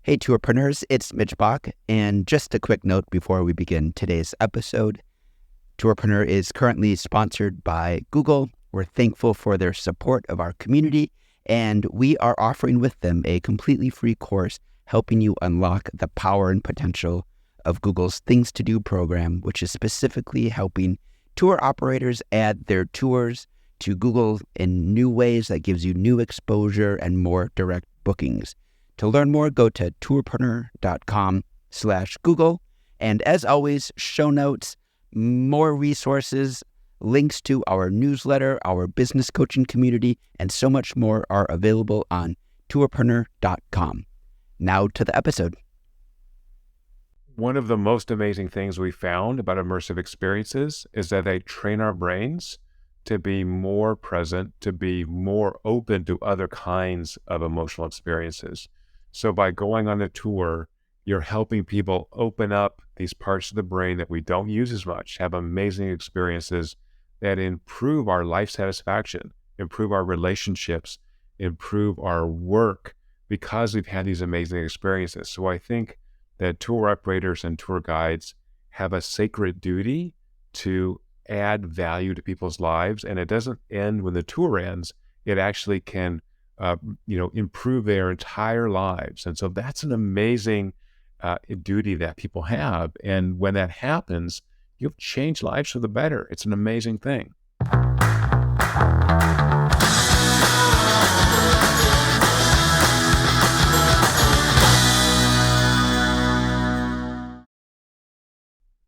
Hey, tourpreneurs, it's Mitch Bach, and just a quick note before we begin today's episode. Tourpreneur is currently sponsored by Google. We're thankful for their support of our community, and we are offering with them a completely free course helping you unlock the power and potential of Google's Things to Do program, which is specifically helping tour operators add their tours to Google in new ways that gives you new exposure and more direct bookings. To learn more, go to tourpreneur.com/Google. And as always, show notes, more resources, links to our newsletter, our business coaching community, and so much more are available on tourpreneur.com. Now to the episode. One of the most amazing things we found about immersive experiences is that they train our brains to be more present, to be more open to other kinds of emotional experiences. So by going on a tour, you're helping people open up these parts of the brain that we don't use as much, have amazing experiences that improve our life satisfaction, improve our relationships, improve our work because we've had these amazing experiences. So I think that tour operators and tour guides have a sacred duty to add value to people's lives. And it doesn't end when the tour ends. It actually can improve their entire lives. And so that's an amazing duty that people have. And when that happens, you've changed lives for the better. It's an amazing thing.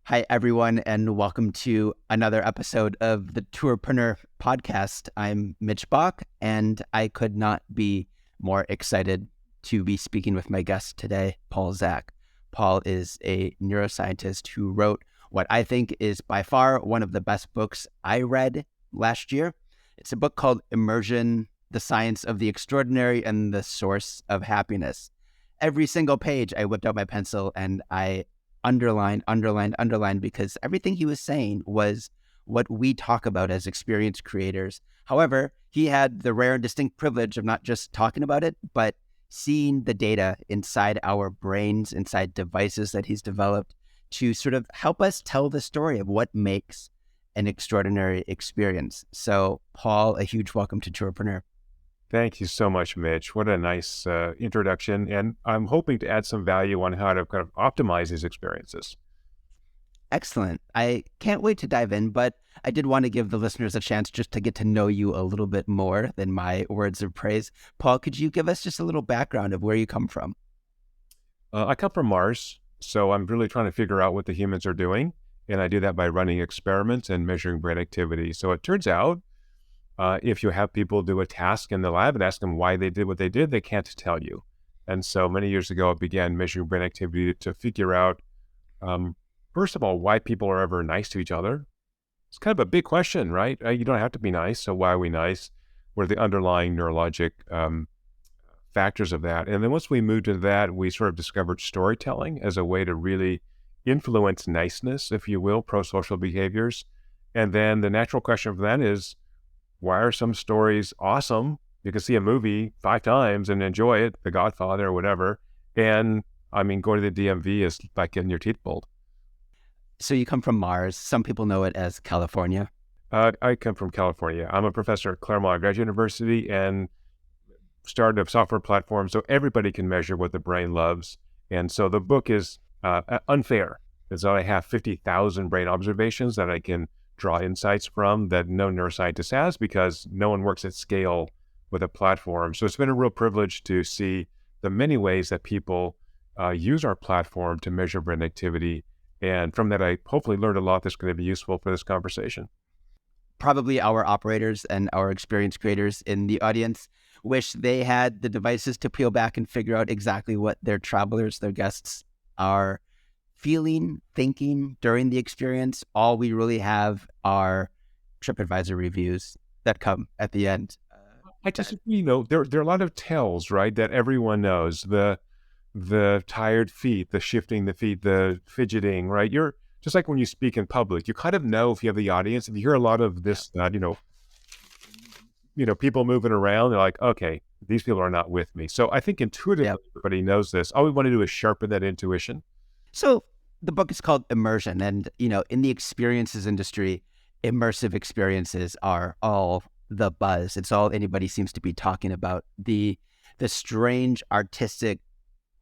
Hi, everyone, and welcome to another episode of the Tourpreneur podcast. I'm Mitch Bach, and I could not be more excited to be speaking with my guest today, Paul Zak. Paul is a neuroscientist who wrote what I think is by far one of the best books I read last year. It's a book called Immersion, The Science of the Extraordinary and the Source of Happiness. Every single page, I whipped out my pencil and I underline, because everything he was saying was what we talk about as experience creators. However, he had the rare and distinct privilege of not just talking about it, but seeing the data inside our brains, inside devices that he's developed to sort of help us tell the story of what makes an extraordinary experience. So, Paul, a huge welcome to Tourpreneur. Thank you so much, Mitch. What a nice introduction. And I'm hoping to add some value on how to kind of optimize these experiences. Excellent. I can't wait to dive in, but I did want to give the listeners a chance just to get to know you a little bit more than my words of praise. Paul, could you give us just a little background of where you come from? I come from Mars, so I'm really trying to figure out what the humans are doing. And I do that by running experiments and measuring brain activity. So it turns out, if you have people do a task in the lab and ask them why they did what they did, they can't tell you. And so many years ago, I began measuring brain activity to figure out, first of all, why people are ever nice to each other. It's kind of a big question, right? You don't have to be nice, so why are we nice? What are the underlying neurologic factors of that? And then once we moved into that, we sort of discovered storytelling as a way to really influence niceness, if you will, pro-social behaviors. And then the natural question for that is, why are some stories awesome? You can see a movie 5 times and enjoy it, The Godfather or whatever. And I mean, going to the DMV is like getting your teeth pulled. So you come from Mars. Some people know it as California. I come from California. I'm a professor at Claremont Graduate University and started a software platform so everybody can measure what the brain loves. And so the book is unfair. It's that I have 50,000 brain observations that I can draw insights from that no neuroscientist has because no one works at scale with a platform. So it's been a real privilege to see the many ways that people use our platform to measure brain activity. And from that, I hopefully learned a lot that's going to be useful for this conversation. Probably our operators and our experience creators in the audience wish they had the devices to peel back and figure out exactly what their travelers, their guests are feeling, thinking during the experience. All we really have are TripAdvisor reviews that come at the end. I disagree. There are a lot of tells, right, that everyone knows. The tired feet, the shifting the feet, the fidgeting, right? You're just like when you speak in public, you kind of know if you have the audience. If you hear a lot of this, people moving around, they're like, okay, these people are not with me. So I think intuitively, Yeah. everybody knows this. All we want to do is sharpen that intuition. So the book is called Immersion, and in the experiences industry, immersive experiences are all the buzz. It's all anybody seems to be talking about. The strange artistic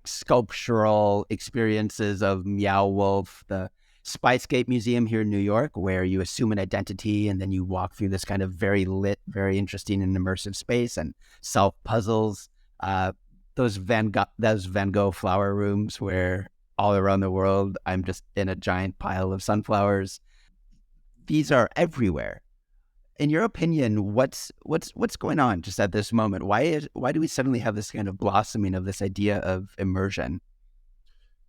sculptural experiences of Meow Wolf, the Spicegate Museum here in New York, where you assume an identity and then you walk through this kind of very lit, very interesting and immersive space and solve puzzles. Those Van Gogh flower rooms where all around the world I'm just in a giant pile of sunflowers. These are everywhere. In your opinion, what's going on just at this moment? Why do we suddenly have this kind of blossoming of this idea of immersion?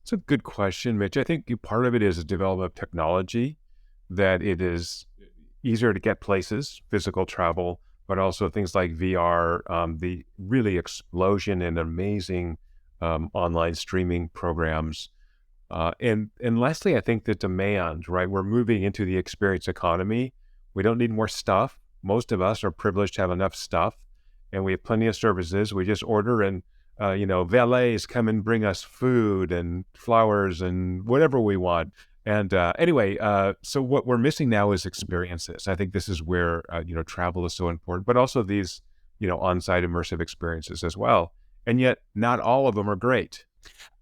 It's a good question, Mitch. I think part of it is a development of technology, that it is easier to get places, physical travel, but also things like VR, the really explosion in amazing online streaming programs. And lastly, I think the demand, right? We're moving into the experience economy. We don't need more stuff. Most of us are privileged to have enough stuff, and we have plenty of services. We just order, and valets come and bring us food and flowers and whatever we want. And so what we're missing now is experiences. I think this is where travel is so important, but also these on-site immersive experiences as well. And yet, not all of them are great.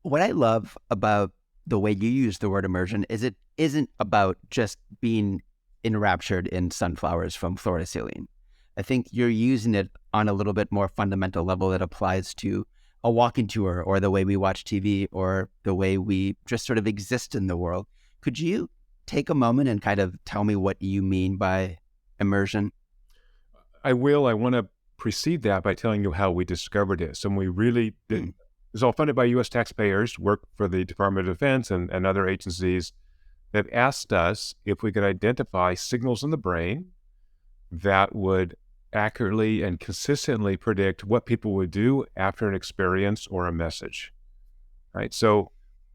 What I love about the way you use the word immersion is it isn't about just being enraptured in sunflowers from floor to ceiling. I think you're using it on a little bit more fundamental level that applies to a walking tour or the way we watch TV or the way we just sort of exist in the world. Could you take a moment and kind of tell me what you mean by immersion? I will. I want to precede that by telling you how we discovered this. And we really did. It was all funded by U.S. taxpayers, work for the Department of Defense and other agencies that asked us if we could identify signals in the brain that would accurately and consistently predict what people would do after an experience or a message, right? So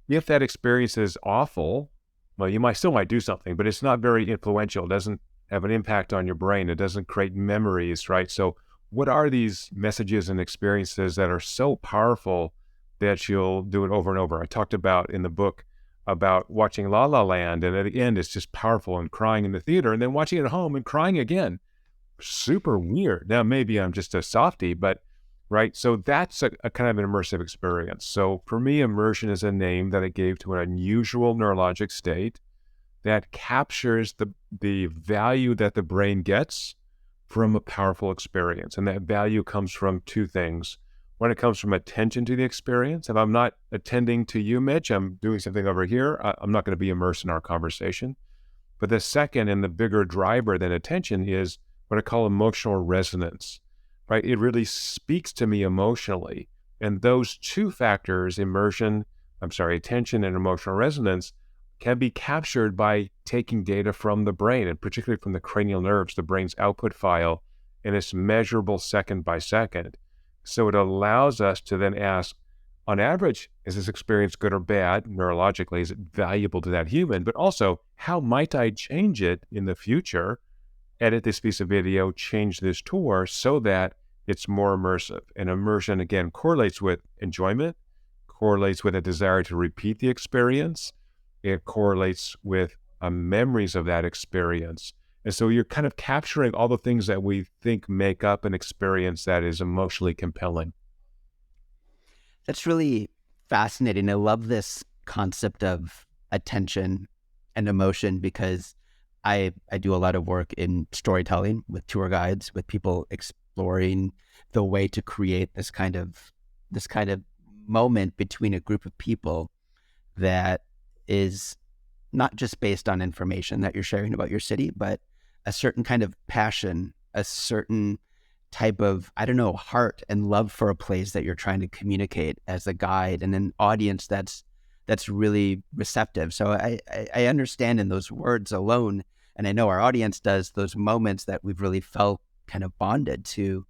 if that experience is awful, well, you might do something, but it's not very influential. It doesn't have an impact on your brain. It doesn't create memories, right? So what are these messages and experiences that are so powerful that you'll do it over and over? I talked about in the book about watching La La Land, and at the end, it's just powerful and crying in the theater, and then watching it at home and crying again. Super weird. Now, maybe I'm just a softie, but right. So that's a kind of an immersive experience. So for me, immersion is a name that I gave to an unusual neurologic state that captures the value that the brain gets from a powerful experience. And that value comes from two things. When it comes from attention to the experience, if I'm not attending to you, Mitch, I'm doing something over here, I'm not going to be immersed in our conversation. But the second and the bigger driver than attention is what I call emotional resonance, right? It really speaks to me emotionally. And those two factors, attention and emotional resonance, can be captured by taking data from the brain, and particularly from the cranial nerves, the brain's output file, and it's measurable second by second. So it allows us to then ask, on average, is this experience good or bad neurologically? Is it valuable to that human? But also, how might I change it in the future? Edit this piece of video, change this tour so that it's more immersive. And immersion, again, correlates with enjoyment, correlates with a desire to repeat the experience. It correlates with memories of that experience. And so you're kind of capturing all the things that we think make up an experience that is emotionally compelling. That's really fascinating. I love this concept of attention and emotion because I do a lot of work in storytelling with tour guides, with people exploring the way to create this kind of moment between a group of people that is not just based on information that you're sharing about your city, but a certain kind of passion, a certain type of, heart and love for a place that you're trying to communicate as a guide and an audience that's really receptive. So I understand in those words alone, and I know our audience does, those moments that we've really felt kind of bonded to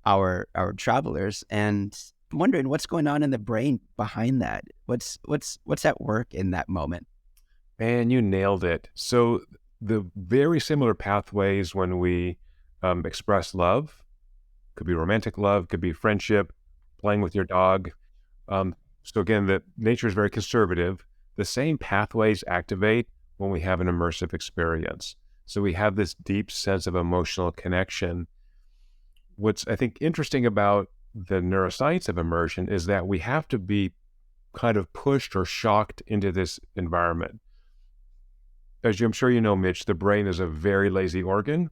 our travelers. And I'm wondering what's going on in the brain behind that. What's at work in that moment? Man, you nailed it. So the very similar pathways when we express love could be romantic love, could be friendship, playing with your dog. So again, the nature is very conservative. The same pathways activate when we have an immersive experience. So we have this deep sense of emotional connection. What's, I think, interesting about the neuroscience of immersion is that we have to be kind of pushed or shocked into this environment. As I'm sure you know, Mitch, the brain is a very lazy organ.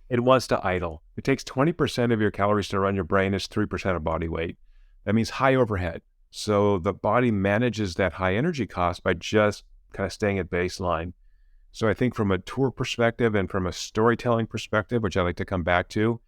It wants to idle. It takes 20% of your calories to run your brain. It's 3% of body weight. That means high overhead. So the body manages that high energy cost by just kind of staying at baseline. So I think from a tour perspective and from a storytelling perspective, which I like to come back to,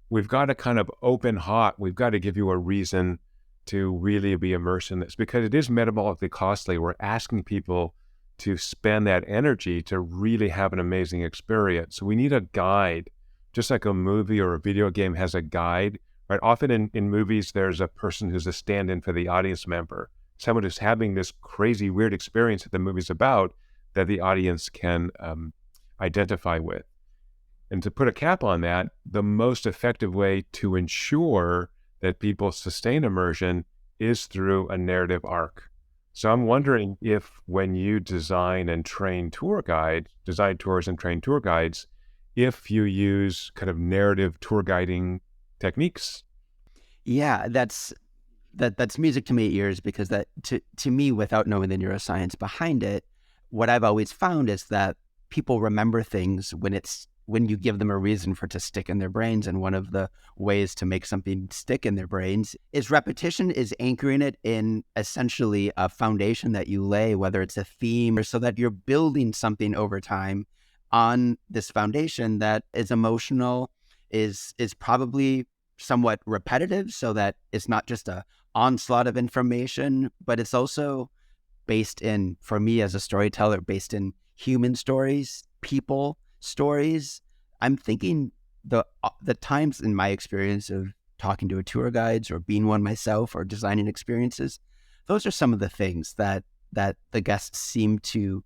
we've got to kind of open hot. We've got to give you a reason to really be immersed in this because it is metabolically costly. We're asking people to spend that energy to really have an amazing experience. So we need a guide, just like a movie or a video game has a guide, right? Often in movies, there's a person who's a stand-in for the audience member, someone who's having this crazy, weird experience that the movie's about that the audience can identify with. And to put a cap on that, the most effective way to ensure that people sustain immersion is through a narrative arc. So I'm wondering if when you design and train design tours and train tour guides, if you use kind of narrative tour guiding techniques. Yeah, that's music to my ears because that to me, without knowing the neuroscience behind it, what I've always found is that people remember things when you give them a reason for it to stick in their brains. And one of the ways to make something stick in their brains is repetition, is anchoring it in essentially a foundation that you lay, whether it's a theme or so that you're building something over time on this foundation that is emotional, is probably somewhat repetitive so that it's not just a onslaught of information, but it's also based in, for me as a storyteller, based in human stories, people stories. I'm thinking the times in my experience of talking to a tour guides or being one myself or designing experiences, those are some of the things that the guests seem to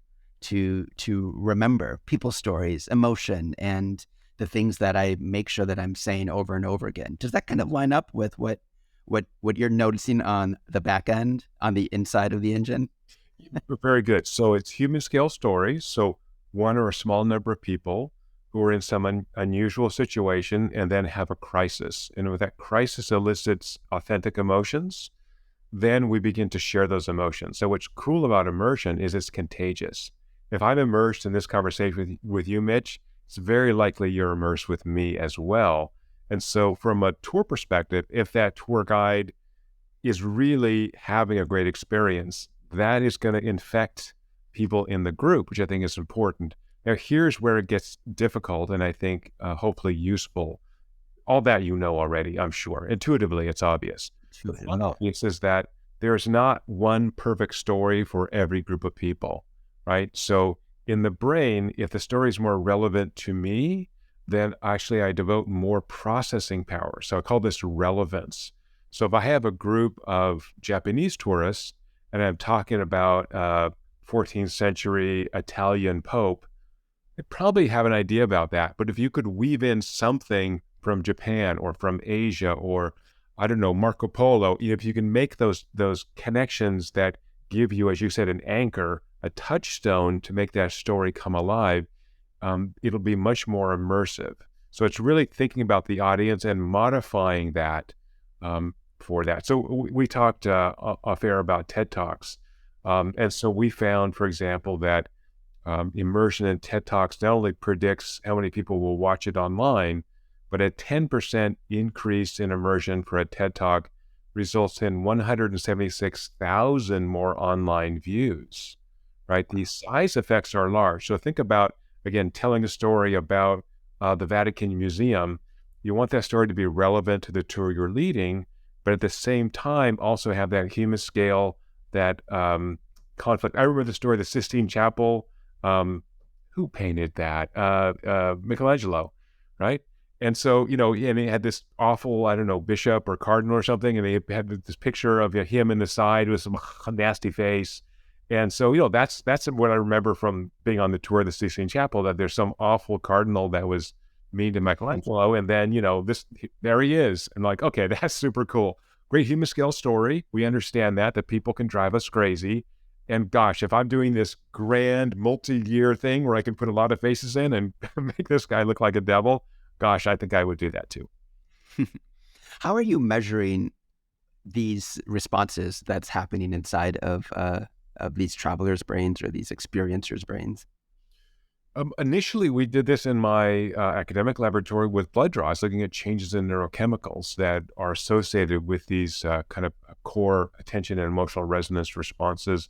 remember: people stories, emotion, and the things that I make sure that I'm saying over and over again. Does that kind of line up with what you're noticing on the back end, on the inside of the engine? Very good. So it's human scale stories. So one or a small number of people who are in some unusual situation and then have a crisis. And when that crisis elicits authentic emotions, then we begin to share those emotions. So what's cool about immersion is it's contagious. If I'm immersed in this conversation with you, Mitch, it's very likely you're immersed with me as well. And so from a tour perspective, if that tour guide is really having a great experience, that is going to infect people in the group, which I think is important. Now, here's where it gets difficult and I think hopefully useful. All that you know already, I'm sure. Intuitively, it's obvious. One obvious is that there's not one perfect story for every group of people, right? So in the brain, if the story is more relevant to me, then actually I devote more processing power. So I call this relevance. So if I have a group of Japanese tourists and I'm talking about 14th century Italian Pope, I probably have an idea about that. But if you could weave in something from Japan or from Asia or, I don't know, Marco Polo, if you can make those connections that give you, as you said, an anchor, a touchstone to make that story come alive, it'll be much more immersive. So it's really thinking about the audience and modifying that for that. So we talked off air about TED Talks. And so we found, for example, that immersion in TED Talks not only predicts how many people will watch it online, but a 10% increase in immersion for a TED Talk results in 176,000 more online views, right? These size effects are large. So think about, again, telling a story about the Vatican Museum. You want that story to be relevant to the tour you're leading, but at the same time, also have that human scale, that conflict. I remember the story of the Sistine Chapel. Who painted that? Michelangelo, right? And so, and he had this awful, I don't know, bishop or cardinal or something, and they had this picture of him in the side with some nasty face. And so, that's what I remember from being on the tour of the Sistine Chapel, that there's some awful cardinal that was me to Michelangelo. And then, there he is. And like, okay, that's super cool. Great human scale story. We understand that people can drive us crazy. And gosh, if I'm doing this grand multi-year thing where I can put a lot of faces in and make this guy look like a devil, gosh, I think I would do that too. How are you measuring these responses that's happening inside of these travelers' brains or these experiencers' brains? Initially, we did this in my academic laboratory with blood draws, looking at changes in neurochemicals that are associated with these kind of core attention and emotional resonance responses.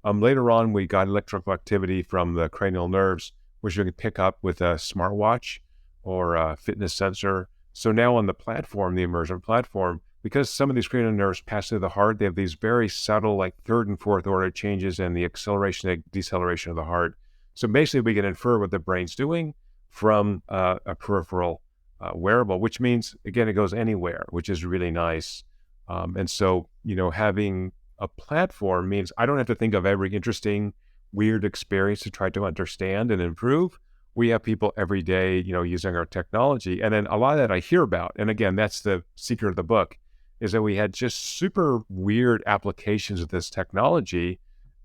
Later on, we got electrical activity from the cranial nerves, which we could pick up with a smartwatch or a fitness sensor. So now on the platform, the Immersion platform, because some of these cranial nerves pass through the heart, they have these very subtle, like third and fourth order changes in the acceleration and deceleration of the heart. So basically, we can infer what the brain's doing from a peripheral wearable, which means, again, it goes anywhere, which is really nice. And so, having a platform means I don't have to think of every interesting, weird experience to try to understand and improve. We have people every day, using our technology. And then a lot of that I hear about. And again, that's the secret of the book, is that we had just super weird applications of this technology,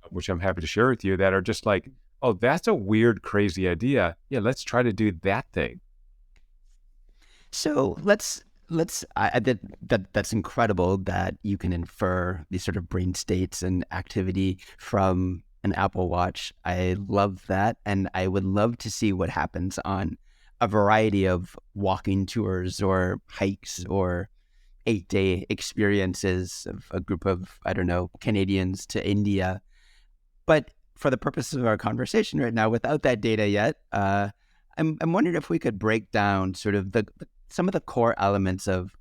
which I'm happy to share with you, that are just like, oh, that's a weird, crazy idea. Yeah, let's try to do that thing. So that's incredible that you can infer these sort of brain states and activity from an Apple Watch. I love that. And I would love to see what happens on a variety of walking tours or hikes or 8-day experiences of a group of, I don't know, Canadians to India. But for the purposes of our conversation right now, without that data yet, I'm wondering if we could break down sort of some of the core elements of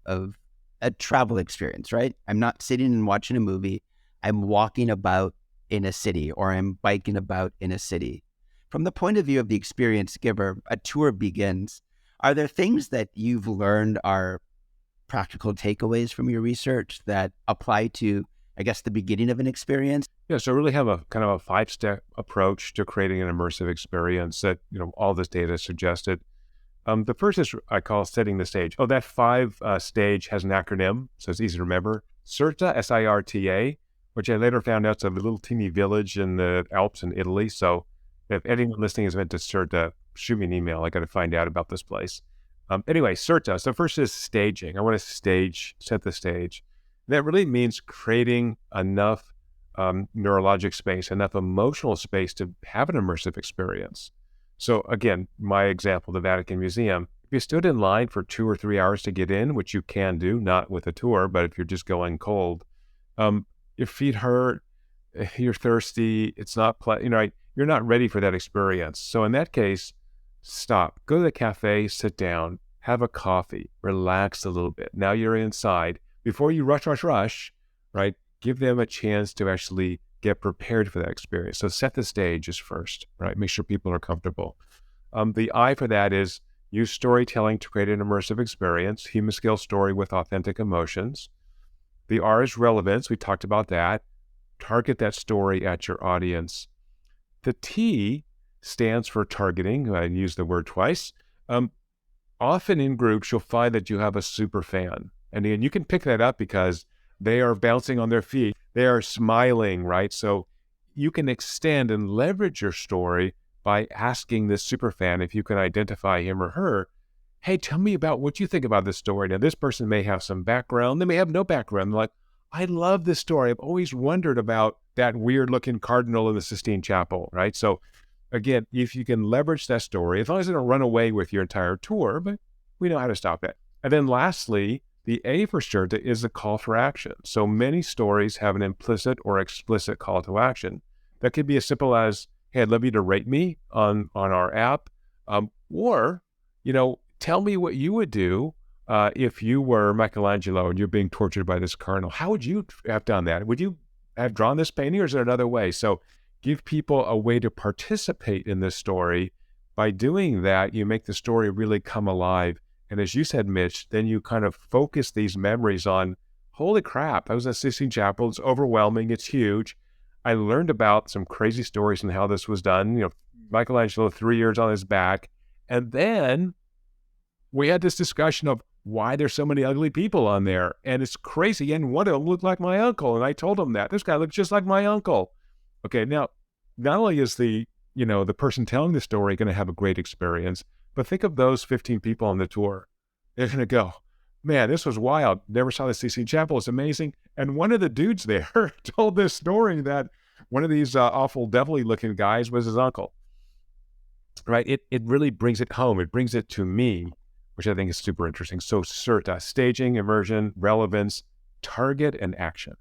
a travel experience, right? I'm not sitting and watching a movie. I'm walking about in a city, or I'm biking about in a city. From the point of view of the experience giver, a tour begins. Are there things that you've learned are practical takeaways from your research that apply to, I guess, the beginning of an experience? Yeah, so really have a kind of a 5-step approach to creating an immersive experience that, all this data suggested. The first is I call setting the stage. Oh, that 5 stage has an acronym, so it's easy to remember. CIRTA, S-I-R-T-A, which I later found out is a little teeny village in the Alps in Italy. So if anyone listening is meant to CIRTA, shoot me an email. I got to find out about this place. Anyway, CIRTA. So first is staging. I want to set the stage. That really means creating enough neurologic space, enough emotional space to have an immersive experience. So again, my example, the Vatican Museum, if you stood in line for 2 or 3 hours to get in, which you can do, not with a tour, but if you're just going cold, your feet hurt, you're thirsty, it's not, you're not ready for that experience. So in that case, stop, go to the cafe, sit down, have a coffee, relax a little bit. Now you're inside. Before you rush, right? Give them a chance to actually get prepared for that experience. So set the stage is first, right? Make sure people are comfortable. The I for that is use storytelling to create an immersive experience, human scale story with authentic emotions. The R is relevance. We talked about that. Target that story at your audience. The T stands for targeting. I used the word twice. Often in groups, you'll find that you have a super fan. And again, you can pick that up because they are bouncing on their feet. They are smiling, right? So you can extend and leverage your story by asking this super fan, if you can identify him or her, hey, tell me about what you think about this story. Now, this person may have some background. They may have no background. They're like, I love this story. I've always wondered about that weird-looking cardinal in the Sistine Chapel, right? So again, if you can leverage that story, as long as they don't run away with your entire tour, but we know how to stop that. And then lastly, the A for CIRTA is the call for action. So many stories have an implicit or explicit call to action. That could be as simple as, hey, I'd love you to rate me on our app. Or, tell me what you would do if you were Michelangelo and you're being tortured by this cardinal. How would you have done that? Would you have drawn this painting, or is there another way? So give people a way to participate in this story. By doing that, you make the story really come alive. And as you said, Mitch, then you kind of focus these memories on, holy crap, I was at Sistine Chapel. It's overwhelming. It's huge. I learned about some crazy stories and how this was done. Michelangelo, 3 years on his back. And then we had this discussion of why there's so many ugly people on there. And it's crazy. And one of them looked like my uncle. And I told him that. This guy looks just like my uncle. Okay, now, not only is the person telling the story going to have a great experience, but think of those 15 people on the tour. They're going to go, man, this was wild. Never saw the Sistine Chapel. It's amazing. And one of the dudes there told this story that one of these awful devilly looking guys was his uncle. Right? It really brings it home. It brings it to me, which I think is super interesting. So CERTA, staging, immersion, relevance, target, and action.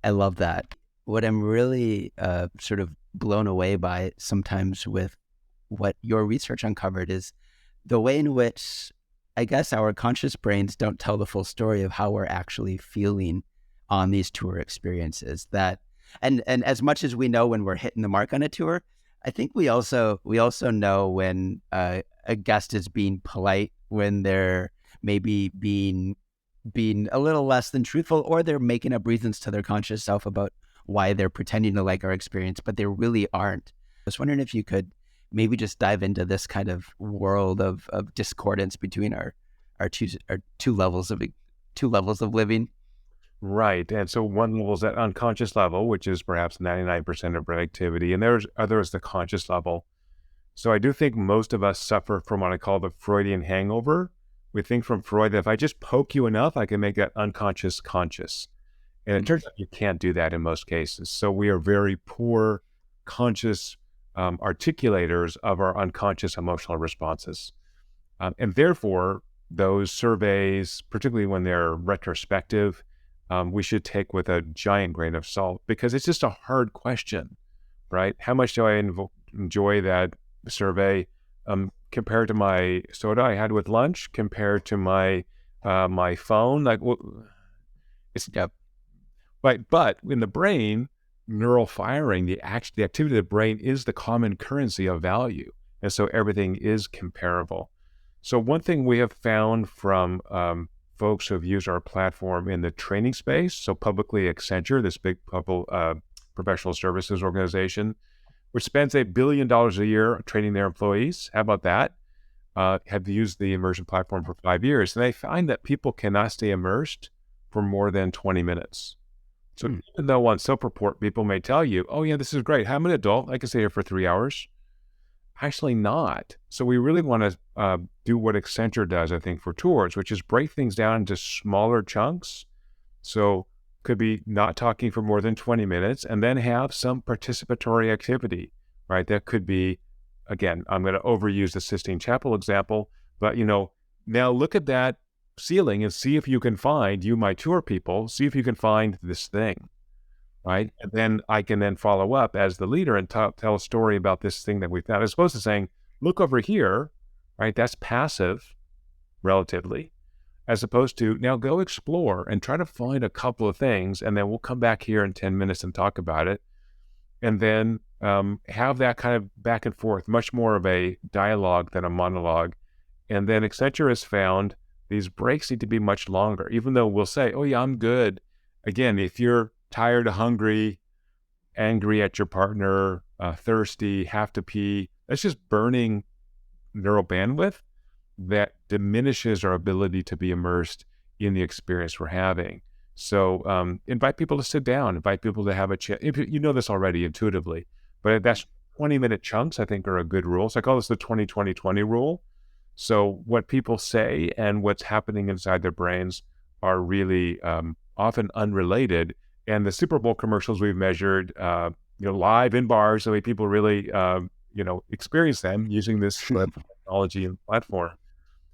I love that. What I'm really sort of blown away by sometimes with what your research uncovered is the way in which, I guess, our conscious brains don't tell the full story of how we're actually feeling on these tour experiences. And as much as we know when we're hitting the mark on a tour, I think we also know when a guest is being polite, when they're maybe being a little less than truthful, or they're making up reasons to their conscious self about why they're pretending to like our experience, but they really aren't. I was wondering if you could maybe just dive into this kind of world of discordance between our two levels of living. Right. And so one level is that unconscious level, which is perhaps 99% of brain activity. And there's the conscious level. So I do think most of us suffer from what I call the Freudian hangover. We think from Freud that if I just poke you enough, I can make that unconscious conscious. And it turns out you can't do that in most cases. So we are very poor conscious articulators of our unconscious emotional responses. And therefore, those surveys, particularly when they're retrospective, we should take with a giant grain of salt, because it's just a hard question, right? How much do I enjoy that survey compared to my soda I had with lunch, compared to my phone? Like, it's right. But in the brain, neural firing, the activity of the brain is the common currency of value, and so everything is comparable. So one thing we have found from folks who have used our platform in the training space, so publicly Accenture, this big professional services organization, which spends $1 billion a year training their employees. How about that? Have used the Immersion platform for 5 years, and they find that people cannot stay immersed for more than 20 minutes. So even though on self-report, people may tell you, oh yeah, this is great. I'm an adult. I can stay here for 3 hours. Actually not. So we really want to do what Accenture does, I think, for tours, which is break things down into smaller chunks. So could be not talking for more than 20 minutes, and then have some participatory activity, right? That could be, again, I'm going to overuse the Sistine Chapel example, but now look at that ceiling and see if you can find, you, my tour people, see if you can find this thing, right? And then I can then follow up as the leader and tell a story about this thing that we found, as opposed to saying, look over here, right? That's passive, relatively, as opposed to now go explore and try to find a couple of things, and then we'll come back here in 10 minutes and talk about it. And then have that kind of back and forth, much more of a dialogue than a monologue. And then Accenture has found these breaks need to be much longer, even though we'll say, oh yeah, I'm good. Again, if you're tired, hungry, angry at your partner, thirsty, have to pee, that's just burning neural bandwidth that diminishes our ability to be immersed in the experience we're having. So invite people to sit down, invite people to have a chat. You know this already intuitively, but that's 20-minute chunks, I think, are a good rule. So I call this the 20-20-20 rule. So what people say and what's happening inside their brains are really often unrelated. And the Super Bowl commercials we've measured, live in bars, the way people really, experience them using this technology and platform,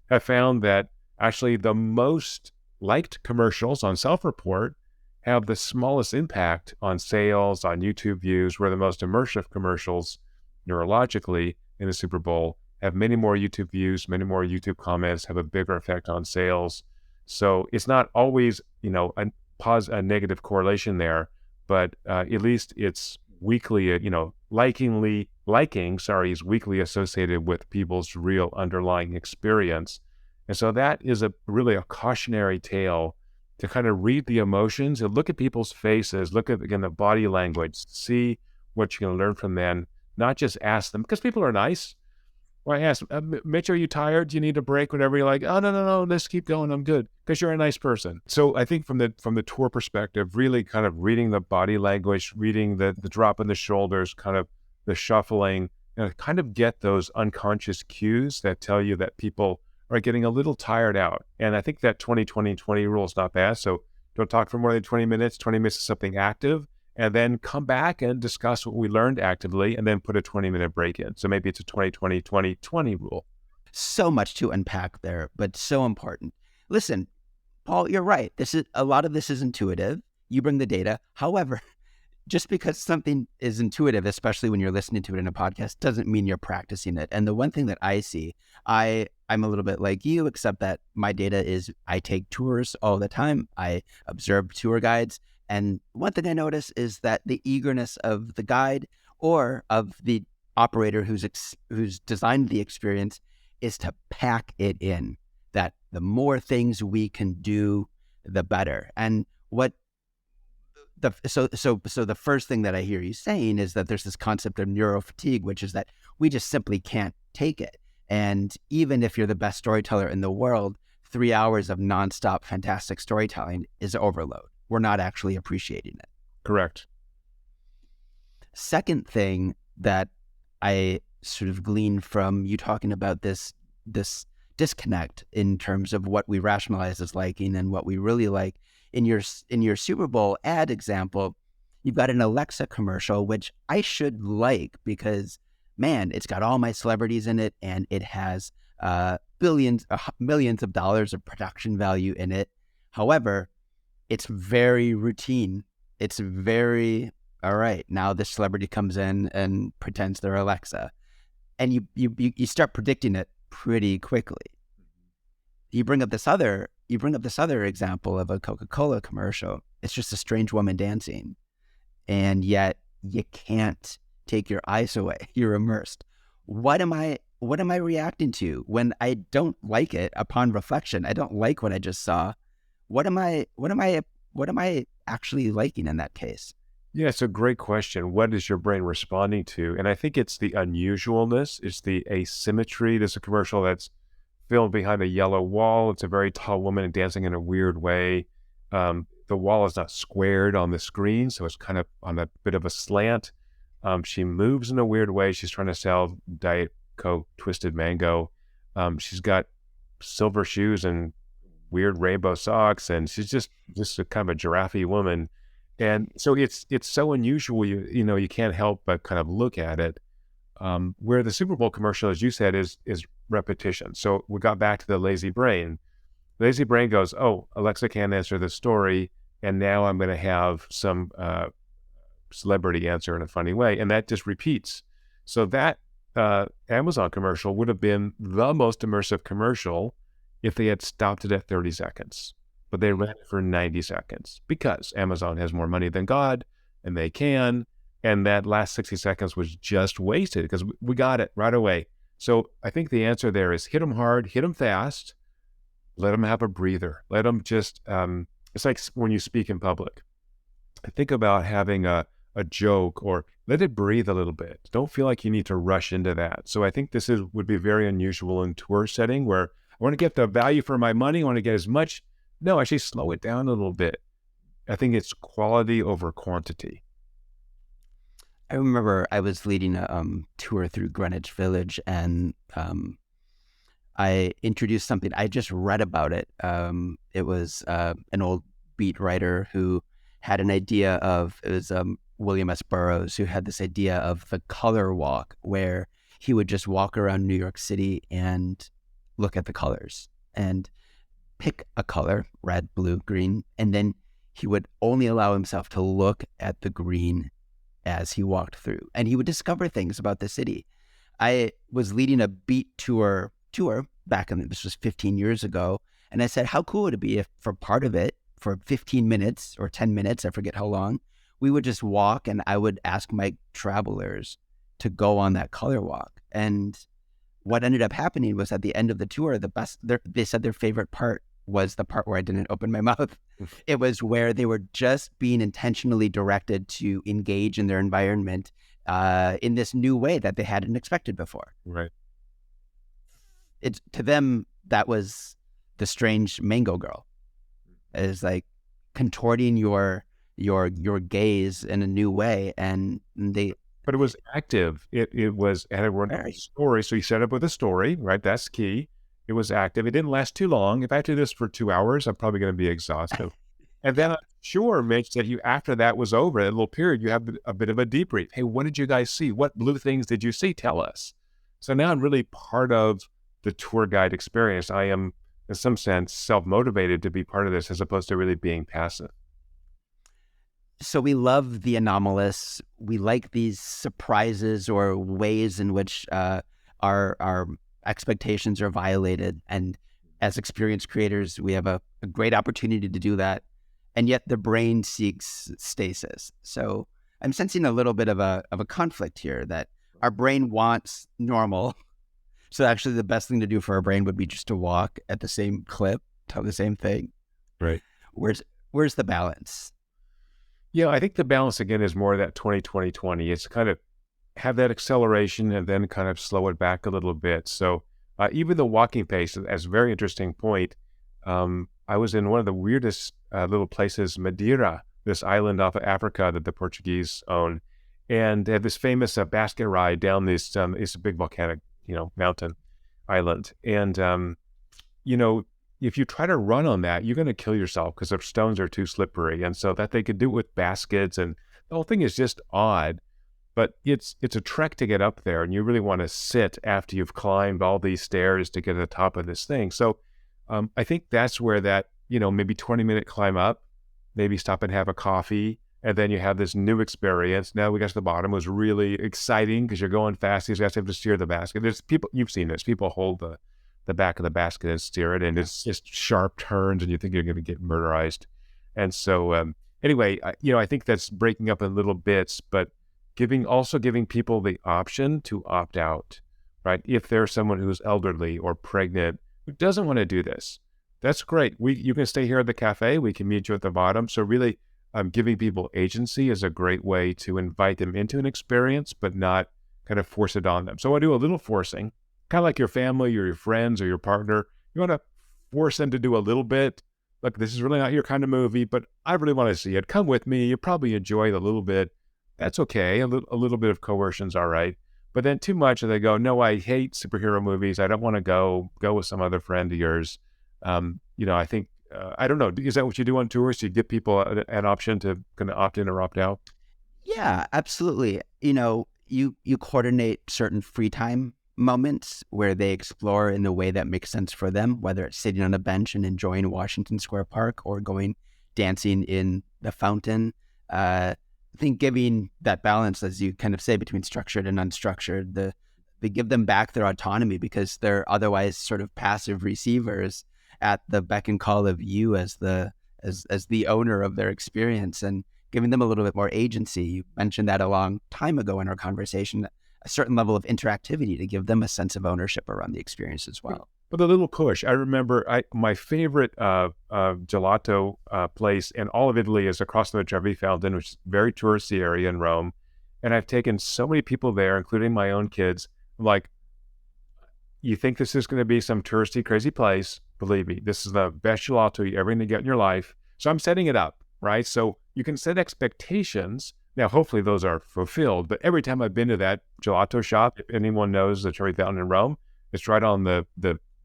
have found that actually the most liked commercials on self-report have the smallest impact on sales, on YouTube views, where the most immersive commercials neurologically in the Super Bowl have many more YouTube views, many more YouTube comments, have a bigger effect on sales. So it's not always, a negative correlation there, but at least it's weakly, is weakly associated with people's real underlying experience. And so that is really a cautionary tale to kind of read the emotions and look at people's faces, look at, again, the body language, see what you can learn from them, not just ask them, because people are nice, Or I asked, Mitch, are you tired? Do you need a break? Whatever. You're like, oh, no, let's keep going. I'm good. Because you're a nice person. So I think from the tour perspective, really kind of reading the body language, reading the drop in the shoulders, kind of the shuffling, kind of get those unconscious cues that tell you that people are getting a little tired out. And I think that 20-20-20 rule is not bad. So don't talk for more than 20 minutes. 20 minutes is something active. And then come back and discuss what we learned actively and then put a 20-minute break in. So maybe it's a 20-20-20-20 rule. So much to unpack there, but so important. Listen, Paul, you're right. A lot of this is intuitive. You bring the data. However, just because something is intuitive, especially when you're listening to it in a podcast, doesn't mean you're practicing it. And the one thing that I see, I'm a little bit like you, except that my data is I take tours all the time. I observe tour guides. And one thing I notice is that the eagerness of the guide or of the operator who's designed the experience is to pack it in, that the more things we can do, the better. And so the first thing that I hear you saying is that there's this concept of neurofatigue, which is that we just simply can't take it. And even if you're the best storyteller in the world, 3 hours of nonstop fantastic storytelling is overload. We're not actually appreciating it. Correct. Second thing that I sort of gleaned from you talking about this disconnect in terms of what we rationalize as liking and what we really like. In your Super Bowl ad example, you've got an Alexa commercial, which I should like because, man, it's got all my celebrities in it and it has millions of dollars of production value in it. However, it's very routine. It's very, all right, now this celebrity comes in and pretends they're Alexa. And you start predicting it pretty quickly. You bring up this other example of a Coca-Cola commercial. It's just a strange woman dancing. And yet you can't take your eyes away. You're immersed. What am I reacting to when I don't like it upon reflection? I don't like what I just saw. What am I actually liking in that case? Yeah, it's a great question. What is your brain responding to? And I think it's the unusualness. It's the asymmetry. There's a commercial that's filmed behind a yellow wall. It's a very tall woman dancing in a weird way. The wall is not squared on the screen, so it's kind of on a bit of a slant. She moves in a weird way. She's trying to sell Diet Coke Twisted Mango. She's got silver shoes and weird rainbow socks, and she's just a kind of a giraffe woman. And so it's so unusual, you can't help but kind of look at it. Where the Super Bowl commercial, as you said, is repetition. So we got back to the lazy brain. Lazy brain goes, oh, Alexa can't answer the story, and now I'm going to have some celebrity answer in a funny way, and that just repeats. So that Amazon commercial would have been the most immersive commercial if they had stopped it at 30 seconds. But they ran it for 90 seconds because Amazon has more money than God, and they can. And that last 60 seconds was just wasted because we got it right away. So I think the answer there is hit them hard, hit them fast, let them have a breather. Let them just, it's like when you speak in public. Think about having a joke or let it breathe a little bit. Don't feel like you need to rush into that. So I think this would be very unusual in tour setting where I want to get the value for my money. I want to get as much. No, actually slow it down a little bit. I think it's quality over quantity. I remember I was leading a tour through Greenwich Village, and I introduced something. I just read about it. It was an old beat writer who had an idea of, it was William S. Burroughs, who had this idea of the color walk, where he would just walk around New York City and look at the colors and pick a color, red, blue, green, and then he would only allow himself to look at the green as he walked through, and he would discover things about the city. I was leading a beat tour back in, this was 15 years ago, and I said, how cool would it be if for part of it, for 15 minutes or 10 minutes, I forget how long, we would just walk and I would ask my travelers to go on that color walk. And what ended up happening was at the end of the tour, they said their favorite part was the part where I didn't open my mouth. It was where they were just being intentionally directed to engage in their environment in this new way that they hadn't expected before. Right. to them, that was the strange mango girl. Is like contorting your gaze in a new way, and they. But it was active. It was had a Very. story. So you set up with a story, right? That's key. It was active. It didn't last too long. If I do this for 2 hours, I'm probably going to be exhausted. And then I'm sure, Mitch, that you after that was over, that little period, you have a bit of a debrief. Hey, what did you guys see? What blue things did you see? Tell us. So now I'm really part of the tour guide experience. I am, in some sense, self-motivated to be part of this as opposed to really being passive. So we love the anomalous. We like these surprises or ways in which our expectations are violated. And as experienced creators, we have a great opportunity to do that. And yet the brain seeks stasis. So I'm sensing a little bit of a conflict here, that our brain wants normal. So actually the best thing to do for our brain would be just to walk at the same clip, tell the same thing. Right. Where's the balance? Yeah, I think the balance again is more that 20-20-20. It's kind of have that acceleration and then kind of slow it back a little bit. So even the walking pace, as a very interesting point, I was in one of the weirdest little places, Madeira, this island off of Africa that the Portuguese own. And they have this famous basket ride down this, it's a big volcanic, mountain island. And, if you try to run on that, you're going to kill yourself because the stones are too slippery. And so that they could do it with baskets, and the whole thing is just odd, but it's a trek to get up there, and you really want to sit after you've climbed all these stairs to get to the top of this thing. So I think that's where that, maybe 20-minute climb up, maybe stop and have a coffee, and then you have this new experience. Now we got to the bottom. It was really exciting because you're going fast. You guys have to steer the basket. There's people, you've seen this, people hold the back of the basket and steer it, and it's just sharp turns, and you think you're going to get murderized. And so anyway, I think that's breaking up in little bits, but giving people the option to opt out, right? If there's someone who's elderly or pregnant who doesn't want to do this, that's great. You can stay here at the cafe. We can meet you at the bottom. So really giving people agency is a great way to invite them into an experience, but not kind of force it on them. So I do a little forcing, kind of like your family or your friends or your partner. You want to force them to do a little bit. Look, this is really not your kind of movie, but I really want to see it. Come with me. You probably enjoy it a little bit. That's okay. A little bit of coercion's all right. But then too much, and they go, no, I hate superhero movies. I don't want to go with some other friend of yours. I think, I don't know. Is that what you do on tours? Do you give people an option to kind of opt in or opt out? Yeah, absolutely. You coordinate certain free time moments where they explore in a way that makes sense for them, whether it's sitting on a bench and enjoying Washington Square Park or going dancing in the fountain. I think giving that balance, as you kind of say, between structured and unstructured, they give them back their autonomy, because they're otherwise sort of passive receivers at the beck and call of you as the owner of their experience, and giving them a little bit more agency. You mentioned that a long time ago in our conversation, a certain level of interactivity to give them a sense of ownership around the experience as well. But a little push. I remember my favorite gelato place in all of Italy is across the Trevi Fountain, which is a very touristy area in Rome. And I've taken so many people there, including my own kids. I'm like, you think this is going to be some touristy, crazy place? Believe me, this is the best gelato you're ever going to get in your life. So I'm setting it up, right? So you can set expectations. Now, hopefully those are fulfilled. But every time I've been to that gelato shop, if anyone knows the Trevi Fountain in Rome, it's right on the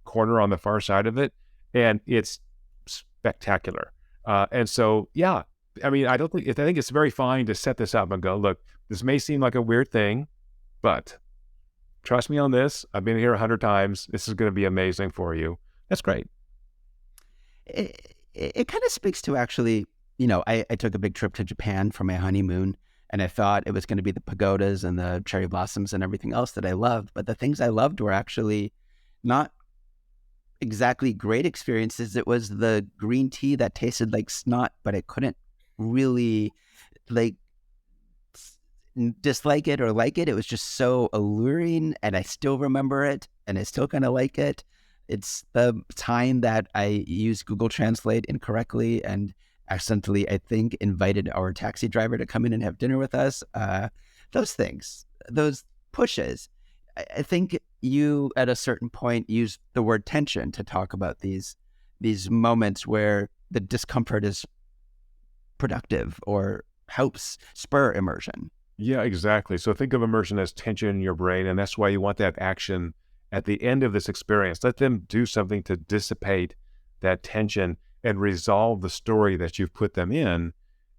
corner on the far side of it, and it's spectacular. And so, yeah, I mean, I think it's very fine to set this up and go, look, this may seem like a weird thing, but trust me on this. I've been here 100 times. This is going to be amazing for you. That's great. It kind of speaks to, actually, I took a big trip to Japan for my honeymoon, and I thought it was going to be the pagodas and the cherry blossoms and everything else that I loved. But the things I loved were actually not exactly great experiences. It was the green tea that tasted like snot, but I couldn't really dislike it or like it. It was just so alluring, and I still remember it, and I still kind of like it. It's the time that I used Google Translate incorrectly and accidentally, I think, invited our taxi driver to come in and have dinner with us. Those things, those pushes. I think you at a certain point use the word tension to talk about these moments where the discomfort is productive or helps spur immersion. Yeah, exactly. So think of immersion as tension in your brain, and that's why you want that action at the end of this experience. Let them do something to dissipate that tension and resolve the story that you've put them in.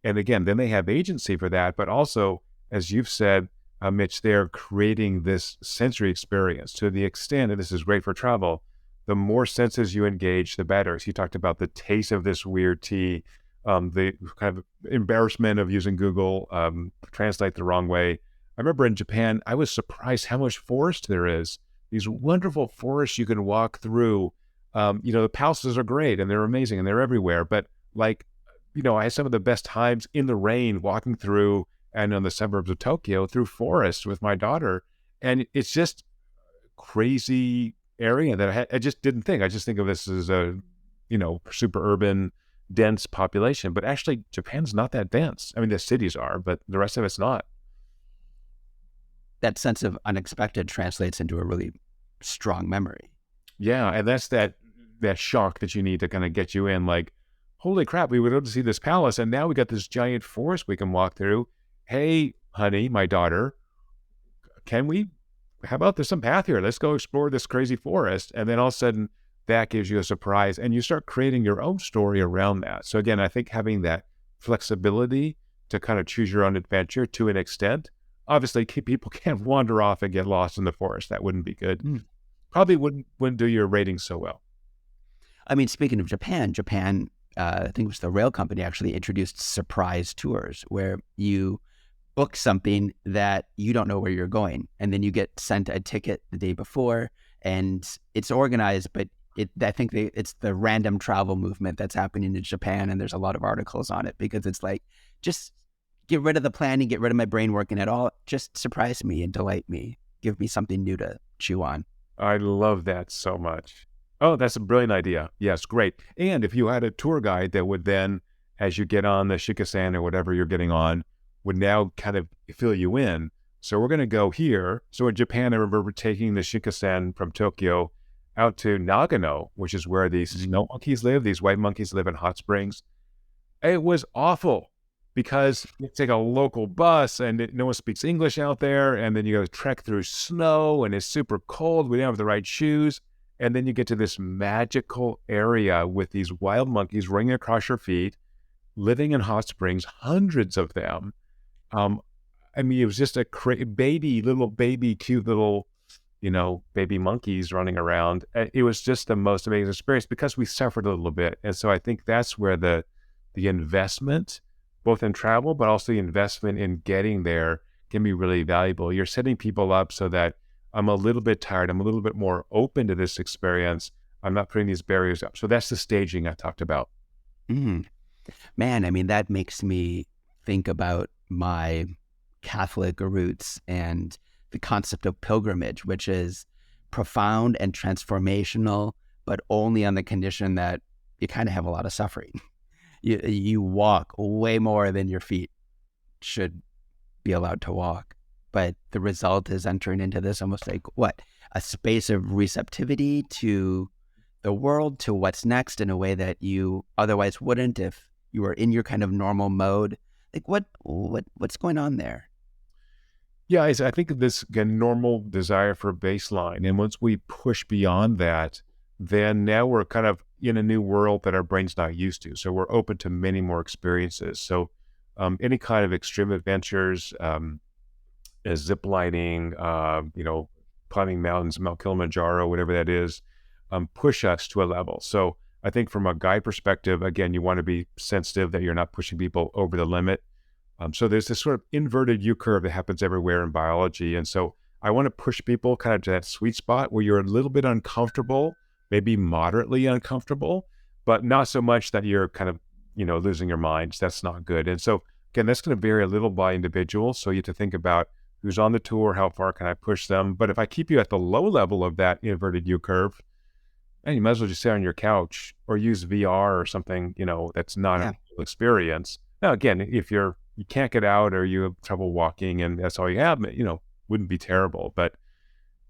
And again, then they have agency for that. But also, as you've said, Mitch, they're creating this sensory experience to the extent, and this is great for travel, the more senses you engage, the better. So you talked about the taste of this weird tea, the kind of embarrassment of using Google Translate the wrong way. I remember in Japan, I was surprised how much forest there is. These wonderful forests you can walk through. The palaces are great and they're amazing and they're everywhere. But I had some of the best times in the rain walking through and in the suburbs of Tokyo through forests with my daughter. And it's just crazy area that I just didn't think. I just think of this as a, super urban, dense population. But actually, Japan's not that dense. I mean, the cities are, but the rest of it's not. That sense of unexpected translates into a really strong memory. Yeah, and that's that shock that you need to kind of get you in. Like, holy crap, we were able to see this palace, and now we got this giant forest we can walk through. Hey, honey, my daughter, how about there's some path here? Let's go explore this crazy forest. And then all of a sudden, that gives you a surprise, and you start creating your own story around that. So again, I think having that flexibility to kind of choose your own adventure to an extent. Obviously, people can't wander off and get lost in the forest. That wouldn't be good. Probably wouldn't do your rating so well. I mean, speaking of Japan, I think it was the rail company actually introduced surprise tours where you book something that you don't know where you're going, and then you get sent a ticket the day before, and it's organized, but I think it's the random travel movement that's happening in Japan, and there's a lot of articles on it because it's like, just get rid of the planning, get rid of my brain working at all, just surprise me and delight me, give me something new to chew on. I love that so much. Oh, that's a brilliant idea. Yes, great. And if you had a tour guide that would then, as you get on the Shinkansen or whatever you're getting on, would now kind of fill you in. So we're going to go here. So in Japan, I remember taking the Shinkansen from Tokyo out to Nagano, which is where these snow monkeys live. These white monkeys live in hot springs. It was awful because you take a local bus and no one speaks English out there. And then you go trek through snow and it's super cold. We don't have the right shoes. And then you get to this magical area with these wild monkeys running across your feet, living in hot springs, hundreds of them. It was just a little baby, cute little, baby monkeys running around. It was just the most amazing experience because we suffered a little bit. And so I think that's where the investment, both in travel, but also the investment in getting there can be really valuable. You're setting people up so that I'm a little bit tired. I'm a little bit more open to this experience. I'm not putting these barriers up. So that's the staging I talked about. Man, I mean, that makes me think about my Catholic roots and the concept of pilgrimage, which is profound and transformational, but only on the condition that you kind of have a lot of suffering. You walk way more than your feet should be allowed to walk. But the result is entering into this almost like a space of receptivity to the world, to what's next in a way that you otherwise wouldn't if you were in your kind of normal mode. Like what's going on there? Yeah, I think of this normal desire for baseline. And once we push beyond that, then now we're kind of in a new world that our brain's not used to. So we're open to many more experiences. So any kind of extreme adventures, zip lining, climbing mountains, Mount Kilimanjaro, whatever that is, push us to a level. So I think from a guide perspective, again, you want to be sensitive that you're not pushing people over the limit. So there's this sort of inverted U curve that happens everywhere in biology. And so I want to push people kind of to that sweet spot where you're a little bit uncomfortable, maybe moderately uncomfortable, but not so much that you're kind of, losing your mind. That's not good. And so again, that's going to vary a little by individual. So you have to think about who's on the tour, how far can I push them? But if I keep you at the low level of that inverted U curve, and you might as well just sit on your couch or use VR or something, that's not a real experience. Now, again, if you can't get out or you have trouble walking and that's all you have, wouldn't be terrible. But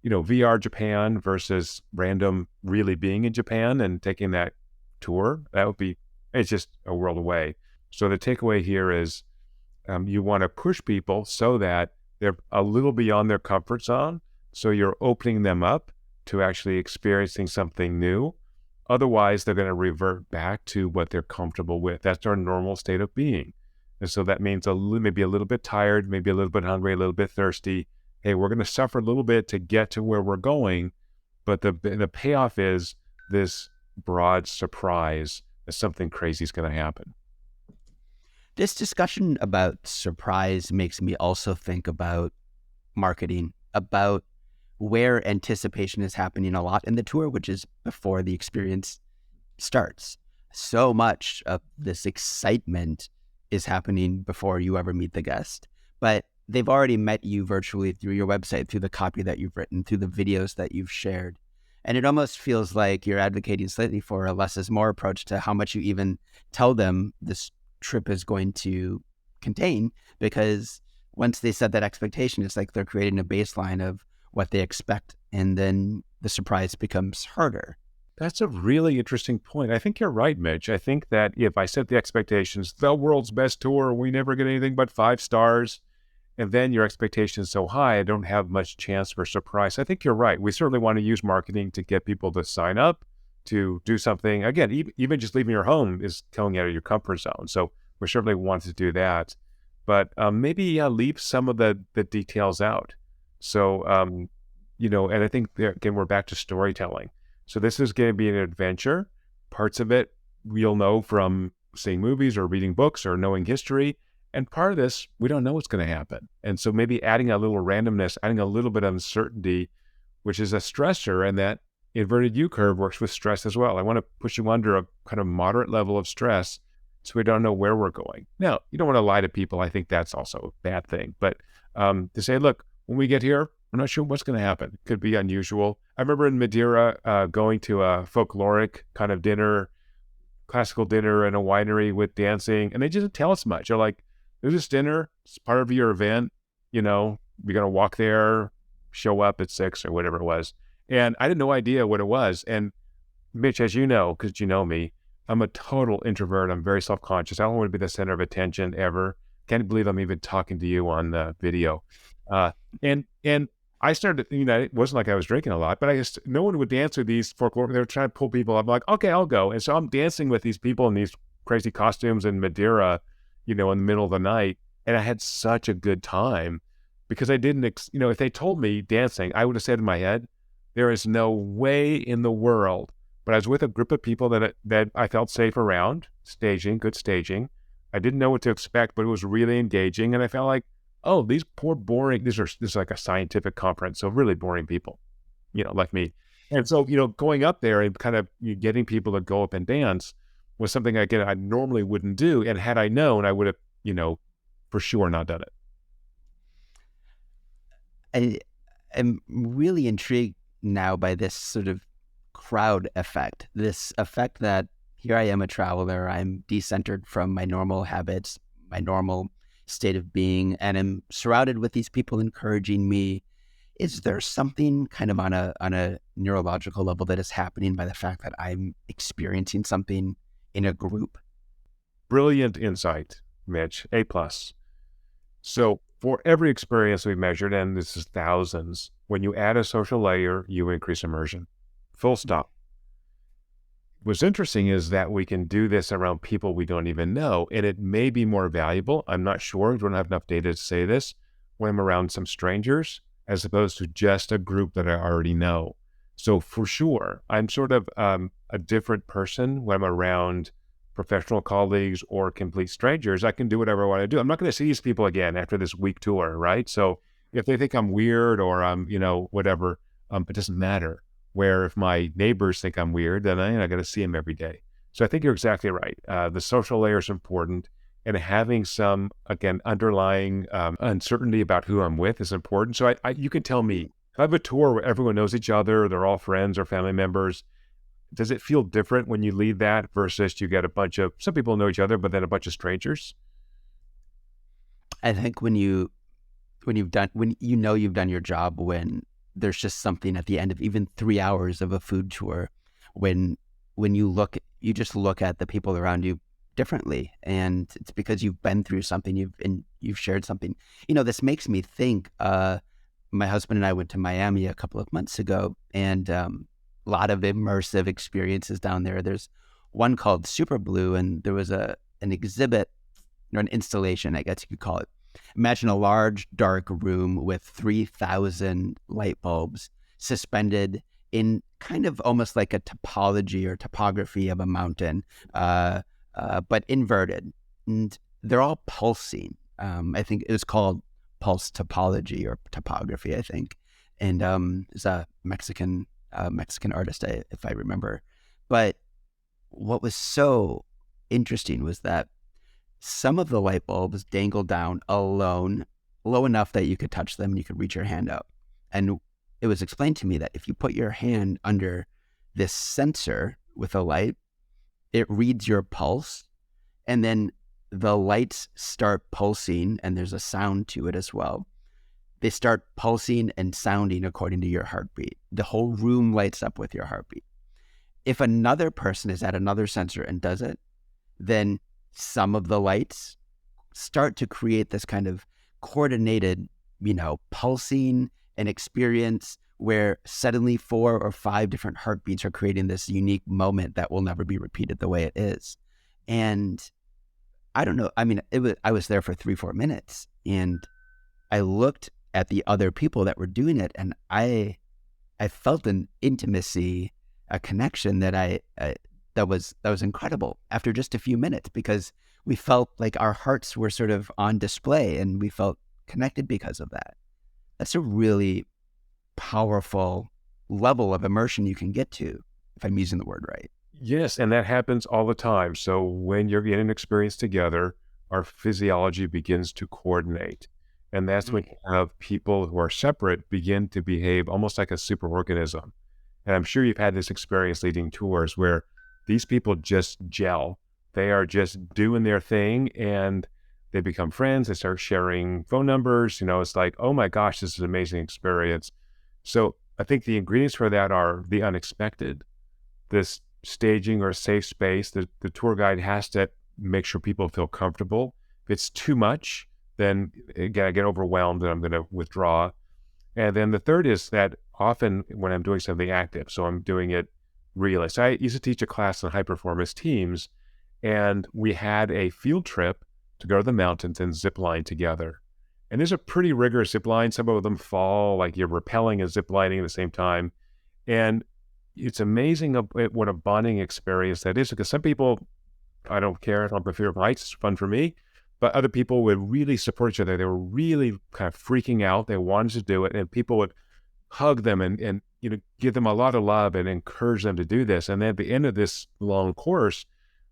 VR Japan versus random really being in Japan and taking that tour, it's just a world away. So the takeaway here is you want to push people so that they're a little beyond their comfort zone. So you're opening them up to actually experiencing something new. Otherwise, they're going to revert back to what they're comfortable with. That's our normal state of being. And so that means maybe a little bit tired, maybe a little bit hungry, a little bit thirsty. Hey, we're going to suffer a little bit to get to where we're going. But the payoff is this broad surprise that something crazy is going to happen. This discussion about surprise makes me also think about marketing, about where anticipation is happening a lot in the tour, which is before the experience starts. So much of this excitement is happening before you ever meet the guest. But they've already met you virtually through your website, through the copy that you've written, through the videos that you've shared. And it almost feels like you're advocating slightly for a less is more approach to how much you even tell them this trip is going to contain, because once they set that expectation, it's like they're creating a baseline of what they expect, and then the surprise becomes harder. That's a really interesting point. I think you're right, Mitch. I think that if I set the expectations, the world's best tour, we never get anything but 5 stars, and then your expectation is so high, I don't have much chance for surprise. I think you're right. We certainly want to use marketing to get people to sign up, to do something. Again, even just leaving your home is going out of your comfort zone. So we certainly want to do that. But maybe leave some of the details out. So, and I think, again, we're back to storytelling. So this is going to be an adventure. Parts of it we'll know from seeing movies or reading books or knowing history. And part of this, we don't know what's going to happen. And so maybe adding a little randomness, adding a little bit of uncertainty, which is a stressor, and that inverted U curve works with stress as well. I want to push you under a kind of moderate level of stress so we don't know where we're going. Now, you don't want to lie to people. I think that's also a bad thing. But to say, look, when we get here, we're not sure what's going to happen. It could be unusual. I remember in Madeira going to a folkloric kind of dinner, classical dinner in a winery with dancing, and they just didn't tell us much. They're like, there's this dinner, it's part of your event, you're going to walk there, show up at 6 or whatever it was. And I had no idea what it was. And Mitch, as you know, because you know me, I'm a total introvert. I'm very self-conscious. I don't want to be the center of attention ever. Can't believe I'm even talking to you on the video. And I started, it wasn't like I was drinking a lot, but no one would dance with these folklore. They were trying to pull people up. I'm like, okay, I'll go. And so I'm dancing with these people in these crazy costumes in Madeira, in the middle of the night. And I had such a good time because I didn't, if they told me dancing, I would have said in my head, there is no way in the world. But I was with a group of people that I felt safe around, good staging. I didn't know what to expect, but it was really engaging. And I felt like, oh, these poor boring, this is like a scientific conference, so really boring people, like me. And so, going up there and kind of getting people to go up and dance was something I normally wouldn't do. And had I known, I would have, for sure not done I it. am really intrigued now by this sort of crowd effect, this effect that here I am a traveler, I'm decentered from my normal habits, my normal state of being, and I'm surrounded with these people encouraging me. Is there something kind of on a neurological level that is happening by the fact that I'm experiencing something in a group? Brilliant insight, Mitch. A+. So for every experience we've measured, and this is thousands, when you add a social layer, you increase immersion. Full stop. What's interesting is that we can do this around people we don't even know, and it may be more valuable. I'm not sure. We don't have enough data to say this when I'm around some strangers, as opposed to just a group that I already know. So for sure, I'm sort of a different person when I'm around professional colleagues or complete strangers. I can do whatever I want to do. I'm not going to see these people again after this week tour, right? So if they think I'm weird or I'm, whatever, it doesn't matter. Where if my neighbors think I'm weird, then I got to see them every day. So I think you're exactly right. The social layer is important, and having some, again, underlying uncertainty about who I'm with is important. So you can tell me, if I have a tour where everyone knows each other, they're all friends or family members, does it feel different when you lead that versus you get some people know each other, but then a bunch of strangers? I think when you've done your job, when there's just something at the end of even 3 hours of a food tour when you just look at the people around you differently, and it's because you've been through something, you've shared something. This makes me think. My husband and I went to Miami a couple of months ago, and a lot of immersive experiences down there. There's one called Super Blue, and there was an exhibit or an installation, I guess you could call it. Imagine a large dark room with 3,000 light bulbs suspended in kind of almost like a topology or topography of a mountain, but inverted. And they're all pulsing. I think it was called pulse topology or topography, I think. And it's a Mexican artist, if I remember. But what was so interesting was that some of the light bulbs dangled down alone, low enough that you could touch them and you could reach your hand up. And it was explained to me that if you put your hand under this sensor with a light, it reads your pulse, and then the lights start pulsing, and there's a sound to it as well. They start pulsing and sounding according to your heartbeat. The whole room lights up with your heartbeat. If another person is at another sensor and does it, then some of the lights start to create this kind of coordinated, pulsing and experience where suddenly 4 or 5 different heartbeats are creating this unique moment that will never be repeated the way it is. And I don't know. I mean, I was there for 3-4 minutes, and I looked at the other people that were doing it, and I felt an intimacy, a connection that that was incredible after just a few minutes, because we felt like our hearts were sort of on display, and we felt connected because of that. That's a really powerful level of immersion you can get to, if I'm using the word right. Yes, and that happens all the time. So when you're in an experience together, our physiology begins to coordinate. And that's when you have people who are separate begin to behave almost like a superorganism. And I'm sure you've had this experience leading tours where these people just gel. They are just doing their thing, and they become friends. They start sharing phone numbers. It's like, oh my gosh, this is an amazing experience. So I think the ingredients for that are the unexpected, this staging or safe space. The tour guide has to make sure people feel comfortable. If it's too much, then again, I get overwhelmed and I'm going to withdraw. And then the third is that often when I'm doing something active, so I'm doing it really. So I used to teach a class on high performance teams, and we had a field trip to go to the mountains and zip line together. And there's a pretty rigorous zip line. Some of them fall, like you're rappelling and zip lining at the same time. And it's amazing what a bonding experience that is, because some people, I don't care, I don't have a fear of heights, it's fun for me, but other people would really support each other. They were really kind of freaking out. They wanted to do it, and people would hug them and give them a lot of love and encourage them to do this. And then at the end of this long course,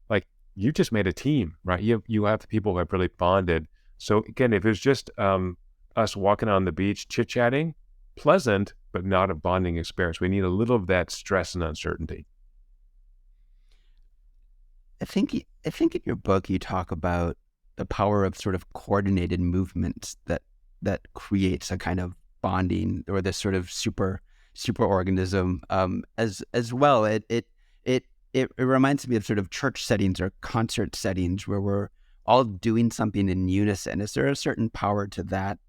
like, you just made a team, right? You have the people who have really bonded. So again, if it's just us walking on the beach, chit-chatting, pleasant, but not a bonding experience. We need a little of that stress and uncertainty. I think in your book you talk about the power of sort of coordinated movements that creates a kind of bonding, or this sort of super organism as well. It reminds me of sort of church settings or concert settings where we're all doing something in unison. Is there a certain power to that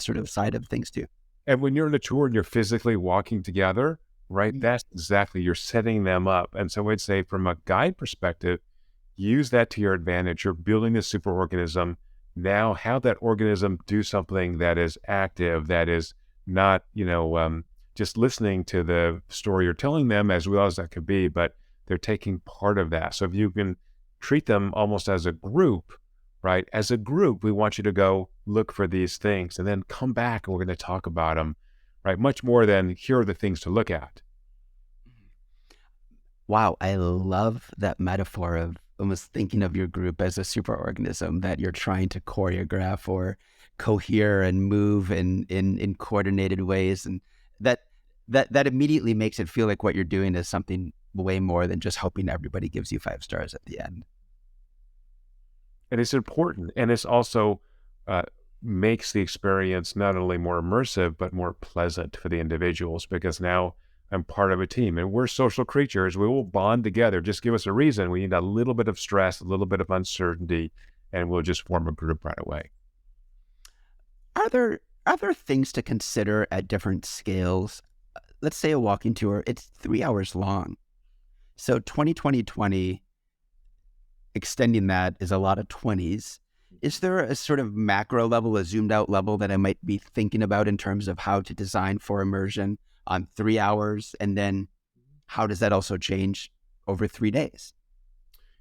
sort of side of things too? And when you're on a tour and you're physically walking together, right, that's exactly, you're setting them up. And so I'd say from a guide perspective, use that to your advantage. You're building this superorganism. Now have that organism do something that is active, that is not, just listening to the story you're telling them, as well as that could be, but they're taking part of that. So if you can treat them almost as a group, right? As a group, we want you to go look for these things and then come back and we're going to talk about them, right? Much more than here are the things to look at. Wow, I love that metaphor of almost thinking of your group as a superorganism that you're trying to choreograph or cohere and move in coordinated ways. And that immediately makes it feel like what you're doing is something way more than just hoping everybody gives you 5 stars at the end. And it's important. And it's also makes the experience not only more immersive, but more pleasant for the individuals, because now I'm part of a team and we're social creatures. We will bond together. Just give us a reason. We need a little bit of stress, a little bit of uncertainty, and we'll just form a group right away. Are there things to consider at different scales? Let's say a walking tour, it's 3 hours long. So 20, extending that is a lot of 20s. Is there a sort of macro level, a zoomed out level that I might be thinking about in terms of how to design for immersion on 3 hours? And then how does that also change over 3 days?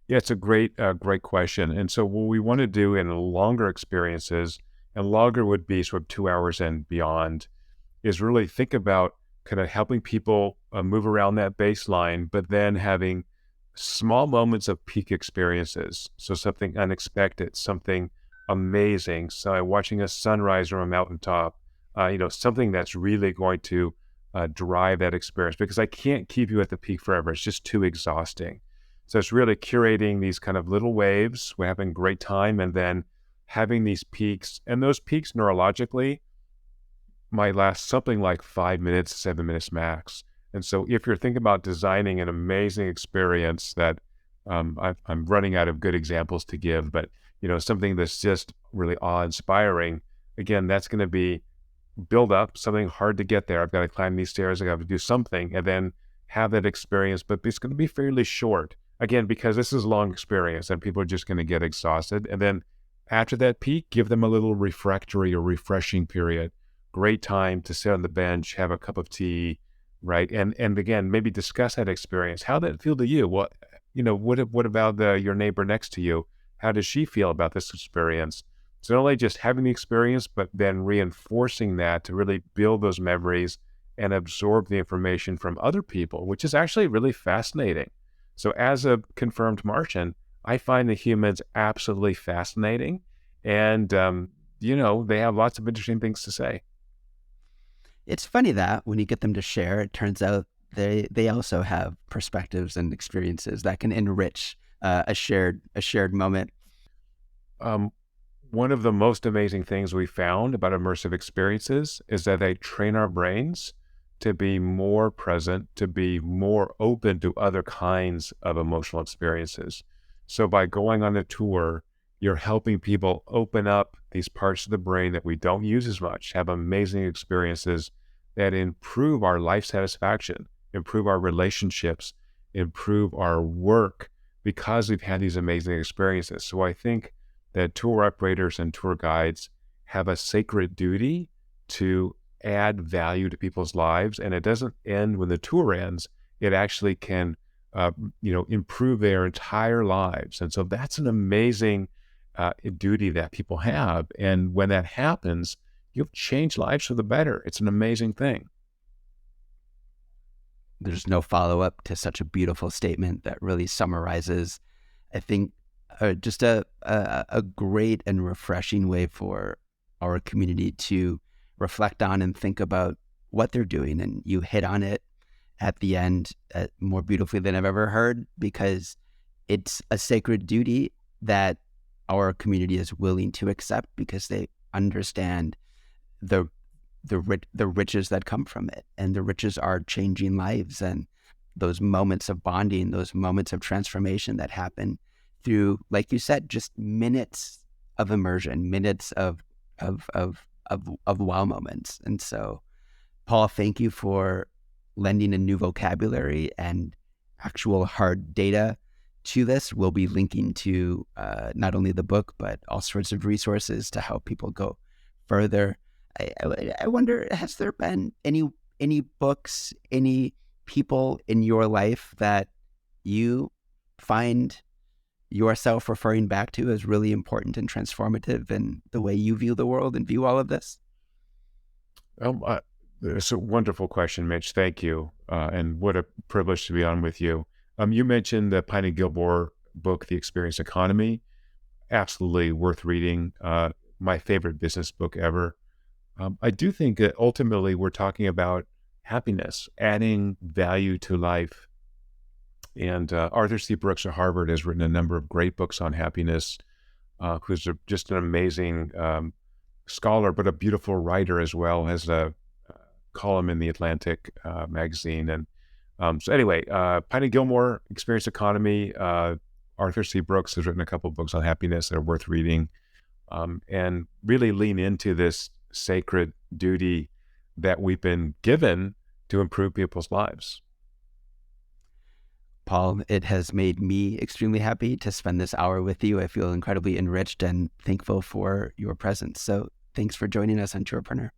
Yeah, it's a great question. And so what we want to do in longer experiences, and longer would be sort of 2 hours and beyond, is really think about kind of helping people move around that baseline, but then having small moments of peak experiences. So something unexpected, something amazing. So watching a sunrise from a mountaintop, something that's really going to drive that experience, because I can't keep you at the peak forever. It's just too exhausting. So it's really curating these kind of little waves. We're having a great time, and then having these peaks, and those peaks neurologically might last something like 5 minutes, 7 minutes max. And so if you're thinking about designing an amazing experience that I'm running out of good examples to give, but something that's just really awe-inspiring, again, that's going to be build up something hard to get there. I've got to climb these stairs. I got to do something, and then have that experience, but it's going to be fairly short. Again, because this is a long experience and people are just going to get exhausted. And then after that peak, give them a little refractory or refreshing period. Great time to sit on the bench, have a cup of tea, right? And again, maybe discuss that experience. How did it feel to you? What about your neighbor next to you? How does she feel about this experience? So not only just having the experience, but then reinforcing that to really build those memories and absorb the information from other people, which is actually really fascinating. So as a confirmed Martian, I find the humans absolutely fascinating, and they have lots of interesting things to say. It's funny that when you get them to share, it turns out they also have perspectives and experiences that can enrich a shared moment. One of the most amazing things we found about immersive experiences is that they train our brains to be more present, to be more open to other kinds of emotional experiences. So by going on a tour, you're helping people open up these parts of the brain that we don't use as much, have amazing experiences that improve our life satisfaction, improve our relationships, improve our work, because we've had these amazing experiences. So I think that tour operators and tour guides have a sacred duty to add value to people's lives. And it doesn't end when the tour ends. It actually can, improve their entire lives. And so that's an amazing duty that people have. And when that happens, you've changed lives for the better. It's an amazing thing. There's no follow-up to such a beautiful statement that really summarizes, I think, just a great and refreshing way for our community to reflect on and think about what they're doing. And you hit on it at the end more beautifully than I've ever heard, because it's a sacred duty that our community is willing to accept because they understand the riches that come from it. And the riches are changing lives, and those moments of bonding, those moments of transformation that happen through, like you said, just minutes of immersion, minutes of wow moments. And so, Paul, thank you for lending a new vocabulary and actual hard data to this. We'll be linking to not only the book, but all sorts of resources to help people go further. I wonder, has there been any books, any people in your life that you find yourself referring back to as really important and transformative in the way you view the world and view all of this? It's a wonderful question, Mitch. Thank you. And what a privilege to be on with you. You mentioned the Pine and Gilmore book, The Experience Economy. Absolutely worth reading. My favorite business book ever. I do think that ultimately we're talking about happiness, adding value to life. And Arthur C. Brooks at Harvard has written a number of great books on happiness, who's just an amazing scholar, but a beautiful writer as well, has a column in the Atlantic magazine. And so anyway, Piney Gilmore, Experience Economy. Arthur C. Brooks has written a couple of books on happiness that are worth reading, and really lean into this sacred duty that we've been given to improve people's lives. Paul, it has made me extremely happy to spend this hour with you. I feel incredibly enriched and thankful for your presence. So thanks for joining us on Tourpreneur.